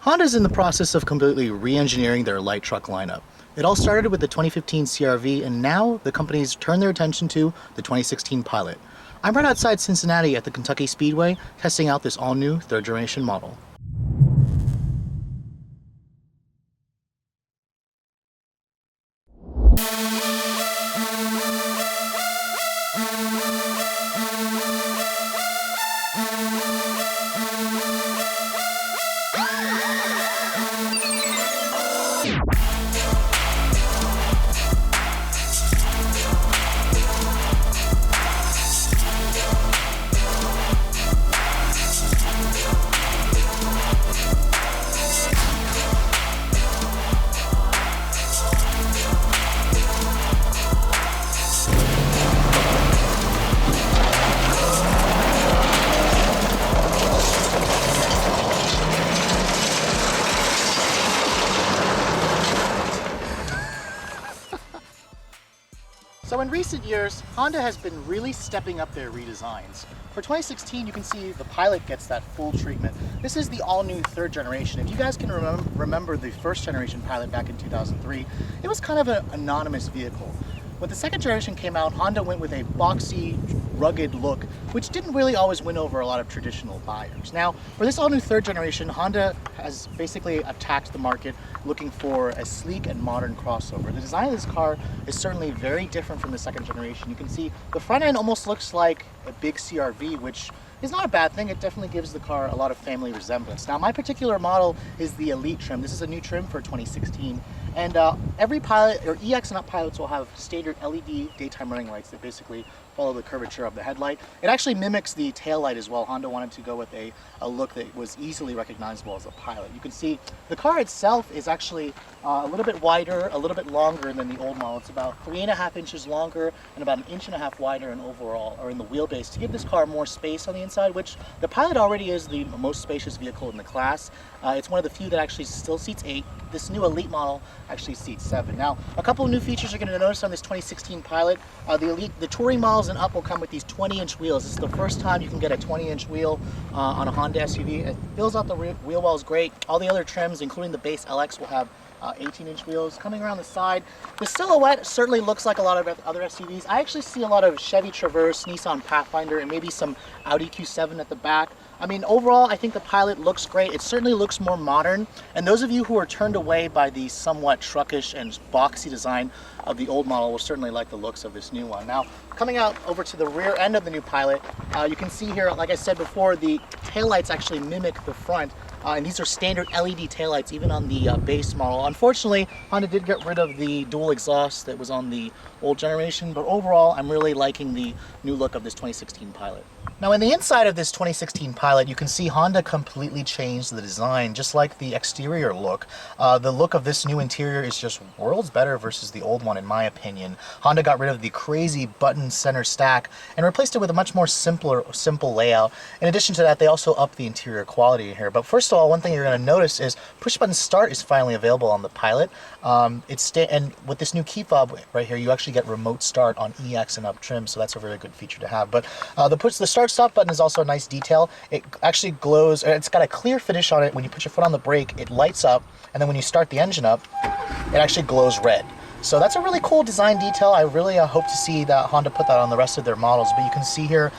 Honda's in the process of completely re-engineering their light truck lineup. It all started with the 2015 CR-V, and now the company's turned their attention to the 2016 Pilot. I'm right outside Cincinnati at the Kentucky Speedway, testing out this all-new third-generation model. So in recent years, Honda has been really stepping up their redesigns. For 2016, you can see the Pilot gets that full treatment. This is the all-new third generation. If you guys can remember the first generation Pilot back in 2003, it was kind of an anonymous vehicle. When the second generation came out, Honda went with a boxy, rugged look, which didn't really always win over a lot of traditional buyers. Now, for this all-new third generation, Honda has basically attacked the market looking for a sleek and modern crossover. The design of this car is certainly very different from the second generation. You can see the front end almost looks like a big CR-V, which is not a bad thing. It definitely gives the car a lot of family resemblance. Now, my particular model is the Elite trim. This is a new trim for 2016. And every Pilot, or EX and up Pilots, will have standard LED daytime running lights that basically follow the curvature of the headlight. It actually mimics the tail light as well. Honda wanted to go with a look that was easily recognizable as a Pilot. You can see the car itself is actually a little bit wider, a little bit longer than the old model. It's about 3.5 inches longer and about 1.5 inches wider in overall, or in the wheelbase, to give this car more space on the inside, which the Pilot already is the most spacious vehicle in the class. It's one of the few that actually still seats 8. This new Elite model actually seats 7. Now, a couple of new features you're going to notice on this 2016 Pilot. The Touring models and up will come with these 20-inch wheels. This is the first time you can get a 20-inch wheel on a Honda SUV. It fills out the wheel wells great. All the other trims, including the base LX, will have 18-inch wheels. Coming around the side, the silhouette certainly looks like a lot of other SUVs. I actually see a lot of Chevy Traverse, Nissan Pathfinder, and maybe some Audi Q7 at the back. I mean, overall, I think the Pilot looks great. It certainly looks more modern. And those of you who are turned away by the somewhat truckish and boxy design of the old model will certainly like the looks of this new one. Now, coming out over to the rear end of the new Pilot, you can see here, like I said before, the taillights actually mimic the front. And these are standard LED taillights, even on the base model. Unfortunately, Honda did get rid of the dual exhaust that was on the old generation, but overall, I'm really liking the new look of this 2016 Pilot. Now, in the inside of this 2016 Pilot, you can see Honda completely changed the design, just like the exterior look. The look of this new interior is just worlds better versus the old one, in my opinion. Honda got rid of the crazy button center stack and replaced it with a much more simple layout. In addition to that, they also upped the interior quality here. But first of all, one thing you're going to notice is push-button start is finally available on the Pilot. And with this new key fob right here, you actually get remote start on EX and up trim, so that's a very good feature to have. But the start-stop button is also a nice detail. It actually glows. It's got a clear finish on it. When you put your foot on the brake, it lights up, and then when you start the engine up, it actually glows red. So that's a really cool design detail. I really hope to see that Honda put that on the rest of their models. But you can see here,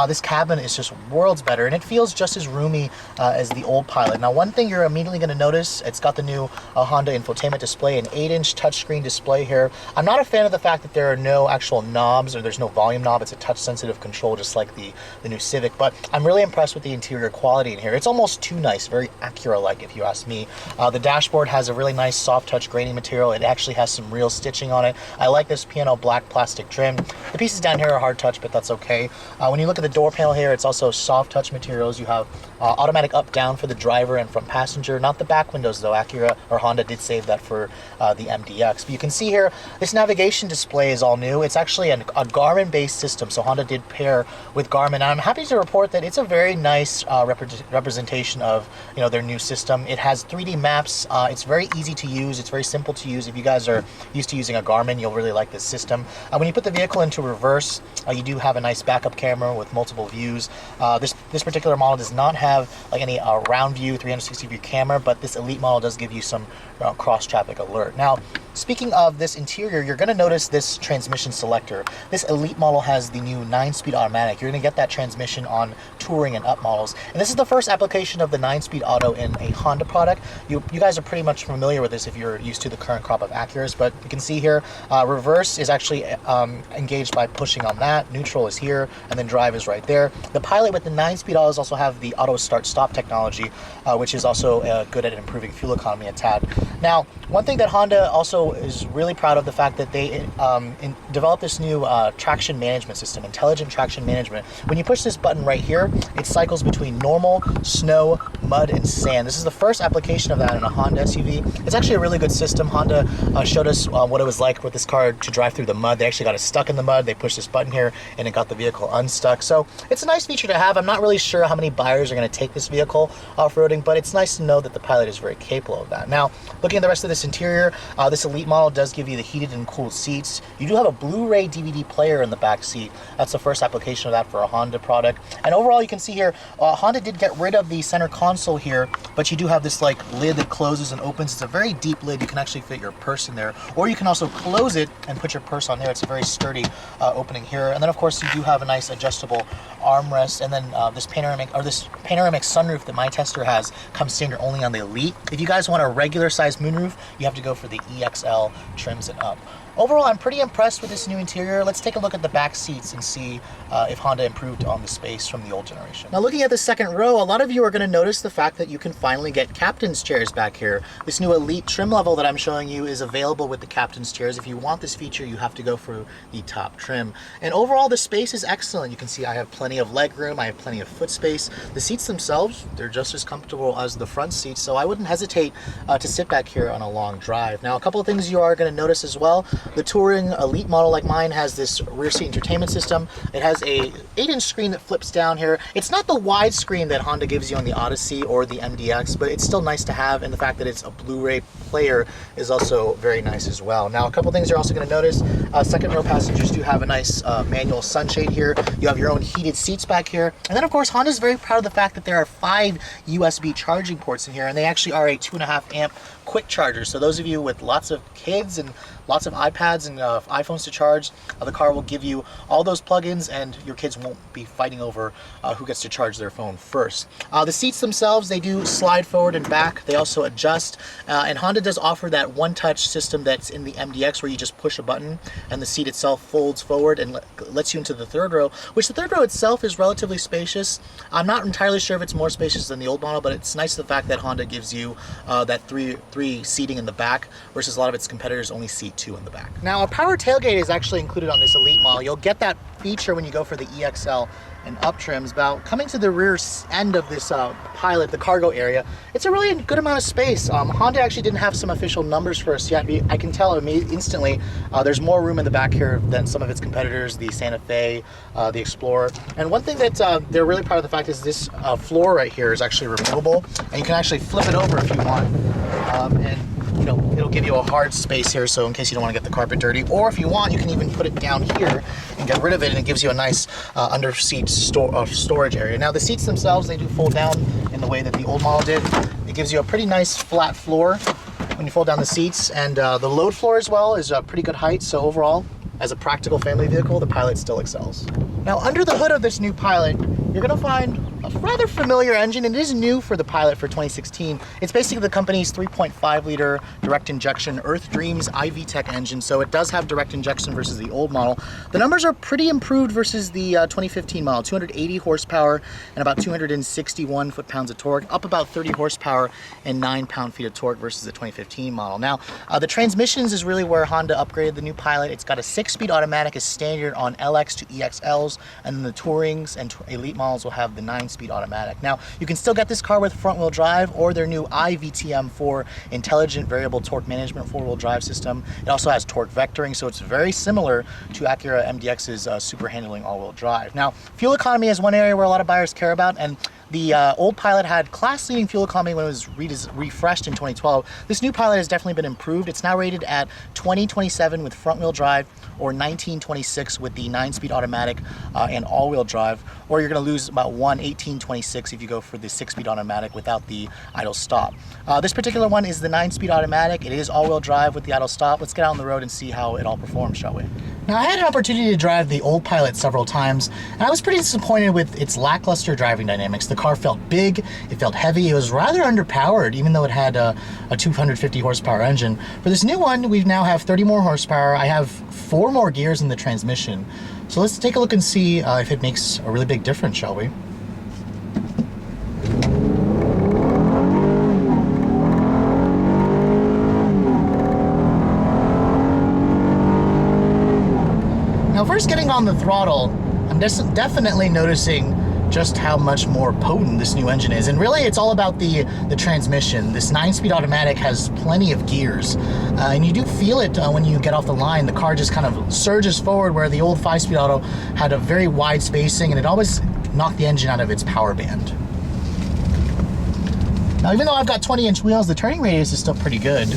this cabin is just worlds better, and it feels just as roomy as the old Pilot. Now, one thing you're immediately going to notice, it's got the new Honda infotainment display, an 8-inch touchscreen display here. I'm not a fan of the fact that there are no actual knobs, or there's no volume knob. It's a touch-sensitive control, just like the new Civic. But I'm really impressed with the interior quality in here. It's almost too nice, very Acura-like, if you ask me. The dashboard has a really nice soft touch grading material. It actually has some real stitching on it. I like this piano black plastic trim. The pieces down here are hard touch, but that's okay. When you look at the door panel here, it's also soft touch materials. You have automatic up down for the driver and front passenger, not the back windows though. Acura or Honda did save that for the MDX. But you can see here, this navigation display is all new. It's actually a Garmin based system, so Honda did pair with Garmin, and I'm happy to report that it's a very nice representation of their new system. It has 3D maps. It's very easy to use. It's very simple to use. If you guys are used used to using a Garmin, you'll really like this system. When you put the vehicle into reverse, you do have a nice backup camera with multiple views. This particular model does not have like any round view 360 view camera, but this Elite model does give you some cross traffic alert. Now, speaking of this interior, you're going to notice this transmission selector. This Elite model has the new 9-speed automatic. You're going to get that transmission on Touring and Up models. And this is the first application of the 9-speed auto in a Honda product. You guys are pretty much familiar with this if you're used to the current crop of Acuras, but you can see here, reverse is actually engaged by pushing on that, neutral is here, and then drive is right there. The Pilot with the 9-speed autos also have the auto start-stop technology, which is also good at improving fuel economy a tad. Now, one thing that Honda also is really proud of the fact that they developed this new traction management system, intelligent traction management. When you push this button right here, it cycles between normal, snow, mud, and sand. This is the first application of that in a Honda SUV. It's actually a really good system. Honda showed us what it was like with this car to drive through the mud. They actually got it stuck in the mud. They pushed this button here and it got the vehicle unstuck. So it's a nice feature to have. I'm not really sure how many buyers are going to take this vehicle off-roading, but it's nice to know that the Pilot is very capable of that. Now, looking at the rest of this interior, this Elite model does give you the heated and cooled seats. You do have a Blu-ray DVD player in the back seat. That's the first application of that for a Honda product. And overall, you can see here, Honda did get rid of the center console here, but you do have this like lid that closes and opens. It's a very deep lid. You can actually fit your purse in there, or you can also close it and put your purse on there. It's a very sturdy opening here. And then of course you do have a nice adjustable armrest, and then this panoramic sunroof that my tester has comes standard only on the Elite. If you guys want a regular size moonroof, you have to go for the EXL trims and up. Overall, I'm pretty impressed with this new interior. Let's take a look at the back seats and see if Honda improved on the space from the old generation. Now, looking at the second row, a lot of you are going to notice the fact that you can finally get captain's chairs back here. This new Elite trim level that I'm showing you is available with the captain's chairs. If you want this feature, you have to go for the top trim. And overall, the space is excellent. You can see I have plenty of leg room. I have plenty of foot space. The seats themselves, they're just as comfortable as the front seats, so I wouldn't hesitate to sit back here on a long drive. Now, a couple of things you are going to notice as well. The Touring Elite model like mine has this rear seat entertainment system. It has a 8-inch screen that flips down here. It's not the wide screen that Honda gives you on the Odyssey or the MDX, but it's still nice to have, and the fact that it's a Blu-ray player is also very nice as well. Now, a couple things you're also going to notice. Second row passengers do have a nice manual sunshade here. You have your own heated seats back here. And then, of course, Honda's very proud of the fact that there are 5 USB charging ports in here, and they actually are a 2.5 amp quick charger. So those of you with lots of kids and lots of iPads and iPhones to charge, the car will give you all those plugins, and your kids won't be fighting over who gets to charge their phone first. The seats themselves, they do slide forward and back. They also adjust, and Honda does offer that one-touch system that's in the MDX where you just push a button and the seat itself folds forward and lets you into the third row, which the third row itself is relatively spacious. I'm not entirely sure if it's more spacious than the old model, but it's nice the fact that Honda gives you that three seating in the back, versus a lot of its competitors only seat 2 in the back. Now, a power tailgate is actually included on this Elite model. You'll get that feature when you go for the EXL and up trims. About coming to the rear end of this Pilot, the cargo area, it's a really good amount of space. Honda actually didn't have some official numbers for us yet. I can tell instantly there's more room in the back here than some of its competitors, the Santa Fe, the Explorer. And one thing that they're really proud of the fact is this floor right here is actually removable, and you can actually flip it over if you want. And you know, it'll give you a hard space here, so in case you don't want to get the carpet dirty, or if you want, you can even put it down here and get rid of it, and it gives you a nice under seat storage area. Now, the seats themselves, they do fold down in the way that the old model did. It gives you a pretty nice flat floor when you fold down the seats, and the load floor as well is a pretty good height. So overall, as a practical family vehicle, the Pilot still excels. Now, under the hood of this new Pilot, you're going to find a rather familiar engine. It is new for the Pilot for 2016. It's basically the company's 3.5 liter direct injection Earth Dreams iVTEC engine, so it does have direct injection versus the old model. The numbers are pretty improved versus the 2015 model, 280 horsepower and about 261 foot-pounds of torque, up about 30 horsepower and 9 pound-feet of torque versus the 2015 model. Now, the transmissions is really where Honda upgraded the new Pilot. It's got a 6-speed automatic as standard on LX to EXLs, and then the Tourings and Elite models will have the 9-speed automatic. Now, you can still get this car with front-wheel drive or their new iVTM4 intelligent variable torque management 4-wheel drive system. It also has torque vectoring, so it's very similar to Acura MDX's super handling all-wheel drive. Now, fuel economy is one area where a lot of buyers care about, and The old Pilot had class-leading fuel economy when it was refreshed in 2012. This new Pilot has definitely been improved. It's now rated at 2027 with front-wheel drive, or 1926 with the 9-speed automatic and all-wheel drive, or you're going to lose about 1826 if you go for the 6-speed automatic without the idle stop. This particular one is the 9-speed automatic. It is all-wheel drive with the idle stop. Let's get out on the road and see how it all performs, shall we? Now, I had an opportunity to drive the old Pilot several times, and I was pretty disappointed with its lackluster driving dynamics. The car felt big, it felt heavy, it was rather underpowered, even though it had a 250 horsepower engine. For this new one, we now have 30 more horsepower. I have 4 more gears in the transmission. So let's take a look and see if it makes a really big difference, shall we? Now, first getting on the throttle, I'm definitely noticing just how much more potent this new engine is. And really, it's all about the transmission. This 9-speed automatic has plenty of gears. And you do feel it when you get off the line. The car just kind of surges forward, where the old 5-speed auto had a very wide spacing, and it always knocked the engine out of its power band. Now, even though I've got 20-inch wheels, the turning radius is still pretty good.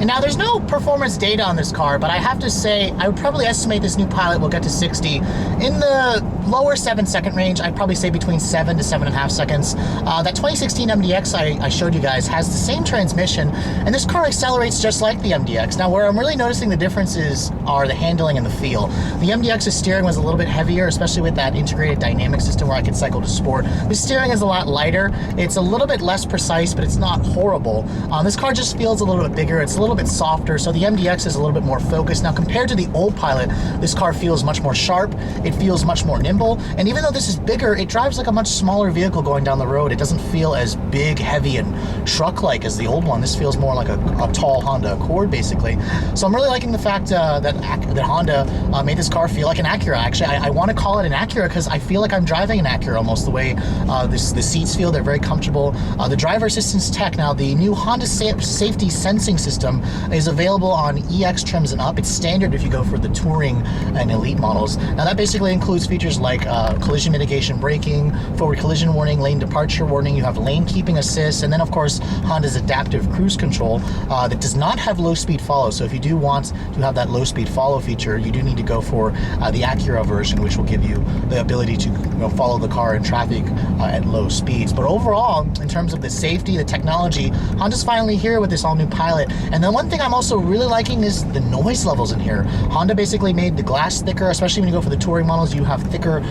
Now, there's no performance data on this car, but I have to say, I would probably estimate this new Pilot will get to 60 in the lower 7-second range. I'd probably say between 7 to 7.5 seconds. That 2016 MDX I showed you guys has the same transmission, and this car accelerates just like the MDX. Now, where I'm really noticing the differences are the handling and the feel. The MDX's steering was a little bit heavier, especially with that integrated dynamic system where I could cycle to sport. The steering is a lot lighter. It's a little bit less precise, but it's not horrible. This car just feels a little bit bigger. It's a little bit softer, so the MDX is a little bit more focused. Now, compared to the old Pilot, this car feels much more sharp, it feels much more nimble, and even though this is bigger, it drives like a much smaller vehicle going down the road. It doesn't feel as big, heavy, and truck-like as the old one. This feels more like a tall Honda Accord, basically. So I'm really liking the fact that Honda made this car feel like an Acura. Actually, I want to call it an Acura because I feel like I'm driving an Acura almost, the way the seats feel. They're very comfortable. The driver assistance tech, now the new Honda safety sensing system is available on EX trims and up. It's standard if you go for the touring and elite models. Now, that basically includes features like collision mitigation braking, forward collision warning, lane departure warning. You have lane keeping assist, and then of course Honda's adaptive cruise control that does not have low speed follow. So if you do want to have that low speed follow feature, you do need to go for the Acura version, which will give you the ability to follow the car in traffic at low speeds. But overall, in terms of the safety, the technology, Honda's finally here with this all new Pilot. And then one thing I'm also really liking is the noise levels in here. Honda basically made the glass thicker, especially when you go for the touring models. You have thicker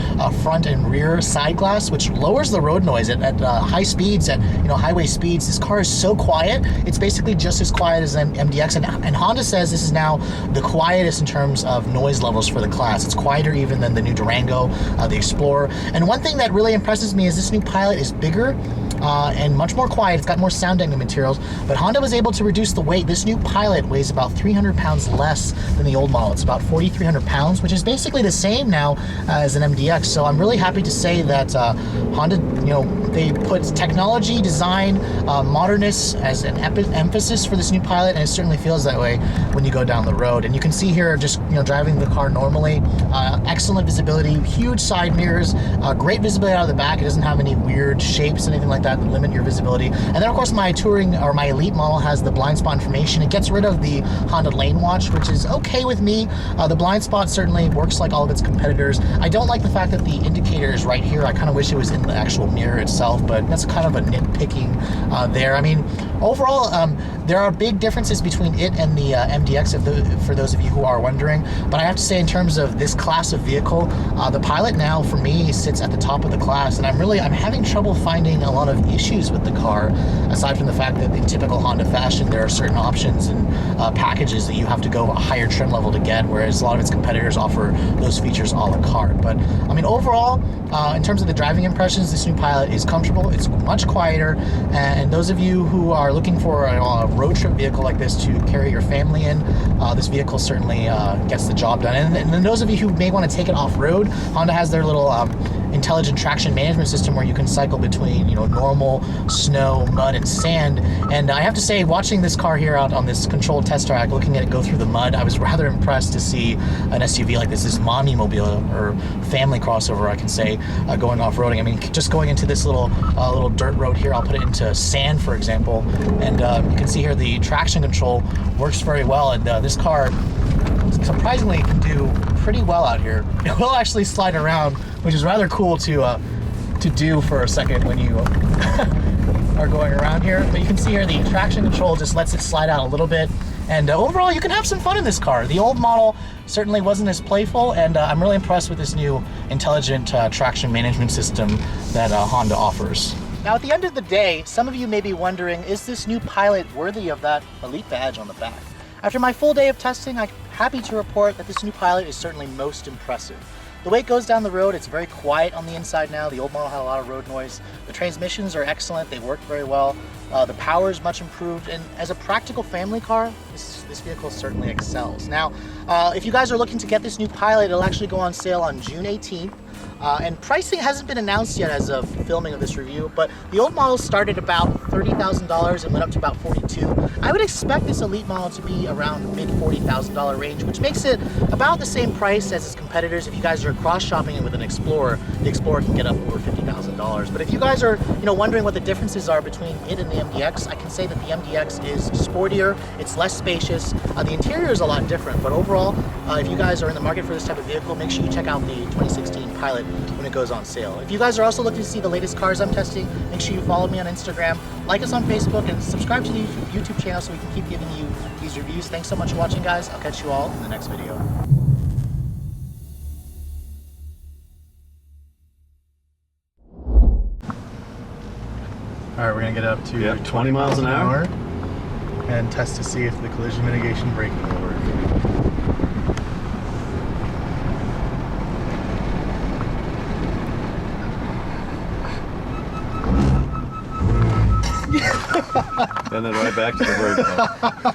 front and rear side glass, which lowers the road noise at high speeds, at highway speeds. This car is so quiet. It's basically just as quiet as MDX, and Honda says this is now the quietest in terms of noise levels for the class. It's quieter even than the new Durango, the Explorer. And one thing that really impresses me is this new Pilot is bigger and much more quiet. It's got more sound deadening materials, but Honda was able to reduce the weight. This new Pilot weighs about 300 pounds less than the old model. It's about 4,300 pounds, which is basically the same now as an MDX. So I'm really happy to say that Honda, they put technology, design, modernness as an emphasis for this new Pilot, and it certainly feels that way when you go down the road. And you can see here, just driving the car normally, excellent visibility, huge side mirrors, great visibility out of the back. It doesn't have any weird shapes, anything like that limit your visibility. And then of course my touring or my elite model has the blind spot information. It gets rid of the Honda Lane Watch, which is okay with me. The blind spot certainly works like all of its competitors. I don't like the fact that the indicator is right here. I kind of wish it was in the actual mirror itself, but that's kind of a nitpicking there. I mean, overall, there are big differences between it and the MDX, for those of you who are wondering. But I have to say, in terms of this class of vehicle, the Pilot now, for me, sits at the top of the class, and I'm having trouble finding a lot of issues with the car, aside from the fact that in typical Honda fashion, there are certain options and packages that you have to go a higher trim level to get, whereas a lot of its competitors offer those features a la carte. But I mean, overall, in terms of the driving impressions, this new Pilot is comfortable. It's much quieter, and those of you who are looking for a road trip vehicle like this to carry your family in, this vehicle certainly gets the job done. And then those of you who may want to take it off-road, Honda has their little intelligent traction management system where you can cycle between, normal, snow, mud, and sand. And I have to say, watching this car here out on this controlled test track, looking at it go through the mud, I was rather impressed to see an SUV like this mommy mobile, or family crossover, I can say, going off-roading. I mean, just going into this little dirt road here, I'll put it into sand, for example, and you can see here the traction control works very well, and this car surprisingly can do pretty well out here. It will actually slide around, which is rather cool to do for a second when you are going around here. But you can see here the traction control just lets it slide out a little bit, and overall you can have some fun in this car. The old model certainly wasn't as playful, and I'm really impressed with this new intelligent traction management system that Honda offers. Now, at the end of the day, some of you may be wondering, is this new Pilot worthy of that Elite badge on the back? After my full day of testing, I'm happy to report that this new Pilot is certainly most impressive. The way it goes down the road, it's very quiet on the inside now. The old model had a lot of road noise. The transmissions are excellent. They work very well. The power is much improved. And as a practical family car, this vehicle certainly excels. Now, if you guys are looking to get this new Pilot, it'll actually go on sale on June 18th. And pricing hasn't been announced yet as of filming of this review, but the old model started about $30,000 and went up to about $42,000. I would expect this Elite model to be around mid $40,000 range, which makes it about the same price as its competitors. If you guys are cross-shopping it with an Explorer, the Explorer can get up over $50,000. But if you guys are, wondering what the differences are between it and the MDX, I can say that the MDX is sportier, it's less spacious, the interior is a lot different, but overall, if you guys are in the market for this type of vehicle, make sure you check out the 2016 Pilot when it goes on sale. If you guys are also looking to see the latest cars I'm testing, make sure you follow me on Instagram, like us on Facebook, and subscribe to the YouTube channel so we can keep giving you these reviews. Thanks so much for watching, guys. I'll catch you all in the next video. All right, we're gonna get up to 20 miles an hour and test to see if the collision mitigation braking will work. And then right back to the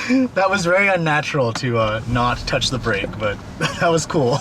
brake. That was very unnatural to not touch the brake, but that was cool.